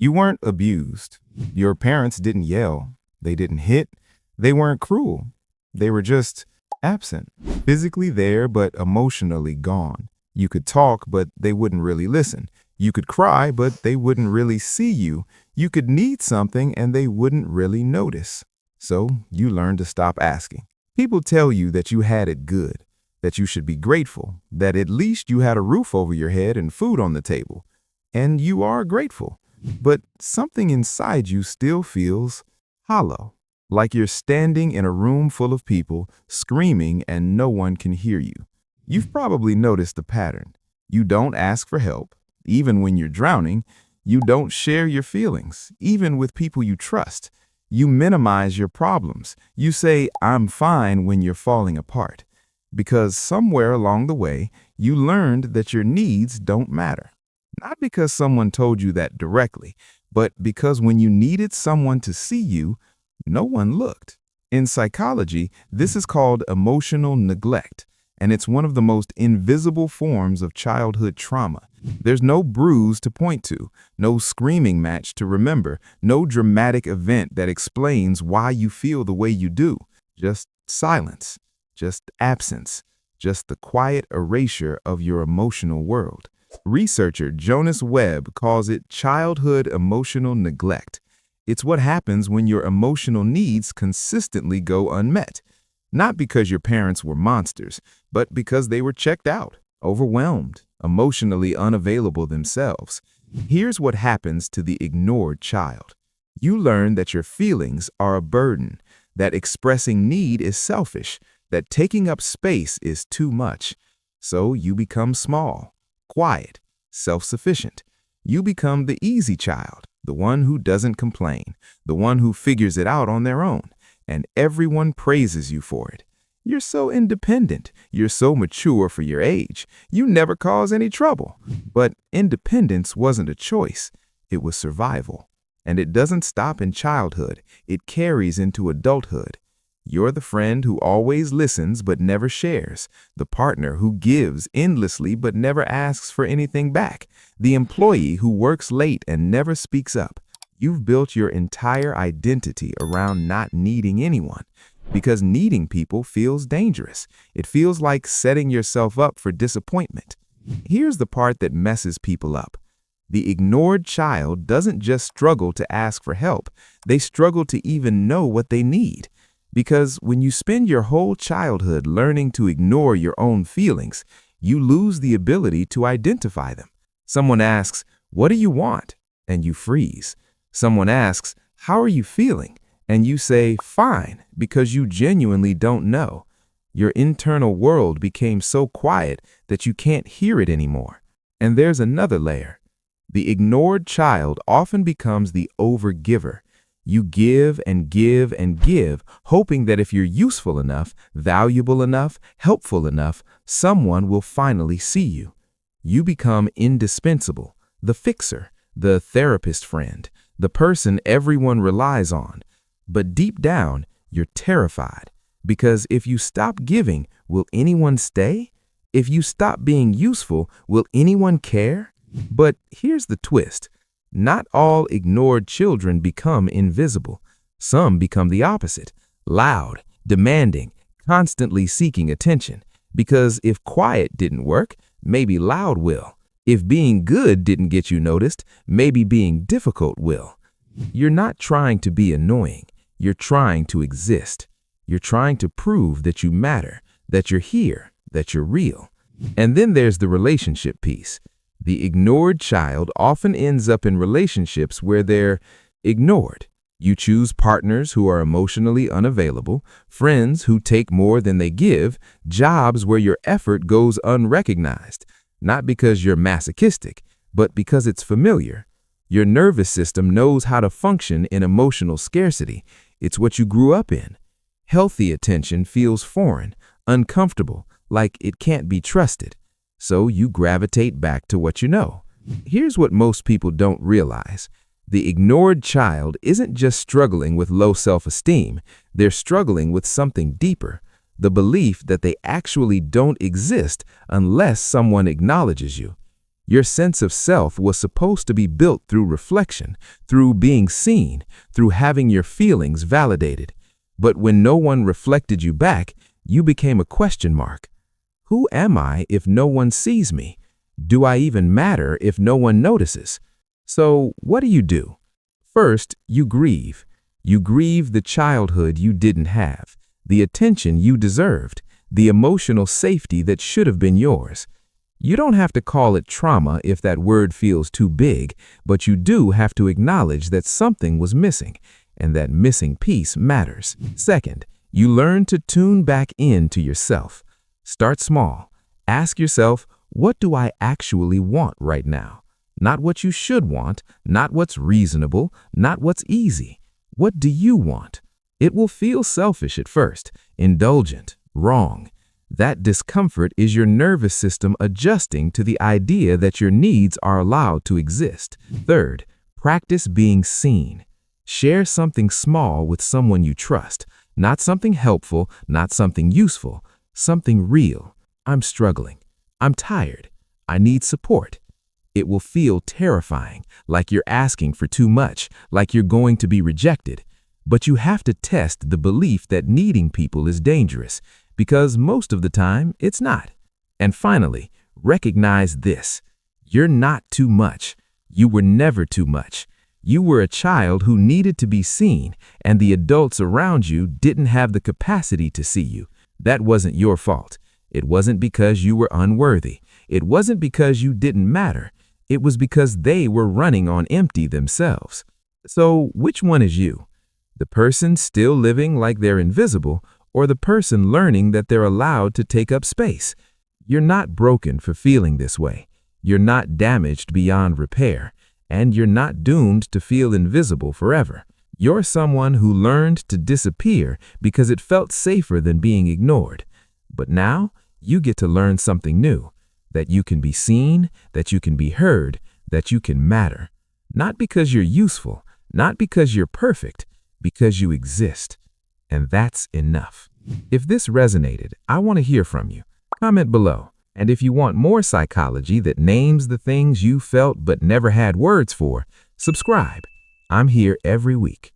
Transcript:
You weren't abused. Your parents didn't yell. They didn't hit. They weren't cruel. They were just absent. Physically there, but emotionally gone. You could talk, but they wouldn't really listen. You could cry, but they wouldn't really see you. You could need something, and they wouldn't really notice. So you learned to stop asking. People tell you that you had it good, that you should be grateful, that at least you had a roof over your head and food on the table. And you are grateful. But something inside you still feels hollow, like you're standing in a room full of people screaming and no one can hear you. You've probably noticed the pattern. You don't ask for help, even when you're drowning. You don't share your feelings, even with people you trust. You minimize your problems. You say, "I'm fine," when you're falling apart. Because somewhere along the way, you learned that your needs don't matter. Not because someone told you that directly, but because when you needed someone to see you, no one looked. In psychology, this is called emotional neglect, and it's one of the most invisible forms of childhood trauma. There's no bruise to point to, no screaming match to remember, no dramatic event that explains why you feel the way you do. Just silence, just absence, just the quiet erasure of your emotional world. Researcher Jonice Webb calls it childhood emotional neglect. It's what happens when your emotional needs consistently go unmet. Not because your parents were monsters, but because they were checked out, overwhelmed, emotionally unavailable themselves. Here's what happens to the ignored child. You learn that your feelings are a burden, that expressing need is selfish, that taking up space is too much. So you become small, quiet, self-sufficient. You become the easy child, the one who doesn't complain, the one who figures it out on their own, and everyone praises you for it. You're so independent. You're so mature for your age. You never cause any trouble. But independence wasn't a choice. It was survival. And it doesn't stop in childhood. It carries into adulthood. You're the friend who always listens but never shares, the partner who gives endlessly but never asks for anything back, the employee who works late and never speaks up. You've built your entire identity around not needing anyone, because needing people feels dangerous. It feels like setting yourself up for disappointment. Here's the part that messes people up. The ignored child doesn't just struggle to ask for help, they struggle to even know what they need. Because when you spend your whole childhood learning to ignore your own feelings, you lose the ability to identify them. Someone asks, "What do you want?" and you freeze. Someone asks, "How are you feeling?" and you say, "Fine," because you genuinely don't know. Your internal world became so quiet that you can't hear it anymore. And there's another layer. The ignored child often becomes the overgiver. You give and give and give, hoping that if you're useful enough, valuable enough, helpful enough, someone will finally see you. You become indispensable, the fixer, the therapist friend, the person everyone relies on. But deep down, you're terrified, because if you stop giving, will anyone stay? If you stop being useful, will anyone care? But here's the twist. Not all ignored children become invisible. Some become the opposite, loud, demanding, constantly seeking attention. Because if quiet didn't work, maybe loud will. If being good didn't get you noticed, maybe being difficult will. You're not trying to be annoying. You're trying to exist. You're trying to prove that you matter, that you're here, that you're real. And then there's the relationship piece. The ignored child often ends up in relationships where they're ignored. You choose partners who are emotionally unavailable, friends who take more than they give, jobs where your effort goes unrecognized, not because you're masochistic, but because it's familiar. Your nervous system knows how to function in emotional scarcity. It's what you grew up in. Healthy attention feels foreign, uncomfortable, like it can't be trusted. So you gravitate back to what you know. Here's what most people don't realize. The ignored child isn't just struggling with low self-esteem. They're struggling with something deeper, the belief that they actually don't exist unless someone acknowledges you. Your sense of self was supposed to be built through reflection, through being seen, through having your feelings validated. But when no one reflected you back, you became a question mark. Who am I if no one sees me? Do I even matter if no one notices? So what do? First, you grieve. You grieve the childhood you didn't have, the attention you deserved, the emotional safety that should have been yours. You don't have to call it trauma if that word feels too big, but you do have to acknowledge that something was missing, and that missing piece matters. Second, you learn to tune back into yourself. Start small. Ask yourself, what do I actually want right now? Not what you should want, not what's reasonable, not what's easy. What do you want? It will feel selfish at first, indulgent, wrong. That discomfort is your nervous system adjusting to the idea that your needs are allowed to exist. Third, practice being seen. Share something small with someone you trust, not something helpful, not something useful, something real. I'm struggling. I'm tired. I need support. It will feel terrifying, like you're asking for too much, like you're going to be rejected. But you have to test the belief that needing people is dangerous, because most of the time it's not. And finally, recognize this. You're not too much. You were never too much. You were a child who needed to be seen, and the adults around you didn't have the capacity to see you. That wasn't your fault. It wasn't because you were unworthy. It wasn't because you didn't matter. It was because they were running on empty themselves. So which one is you? The person still living like they're invisible, or the person learning that they're allowed to take up space? You're not broken for feeling this way. You're not damaged beyond repair, and you're not doomed to feel invisible forever. You're someone who learned to disappear because it felt safer than being ignored. But now you get to learn something new, that you can be seen, that you can be heard, that you can matter. Not because you're useful, not because you're perfect, because you exist. And that's enough. If this resonated, I want to hear from you. Comment below. And if you want more psychology that names the things you felt but never had words for, subscribe. I'm here every week.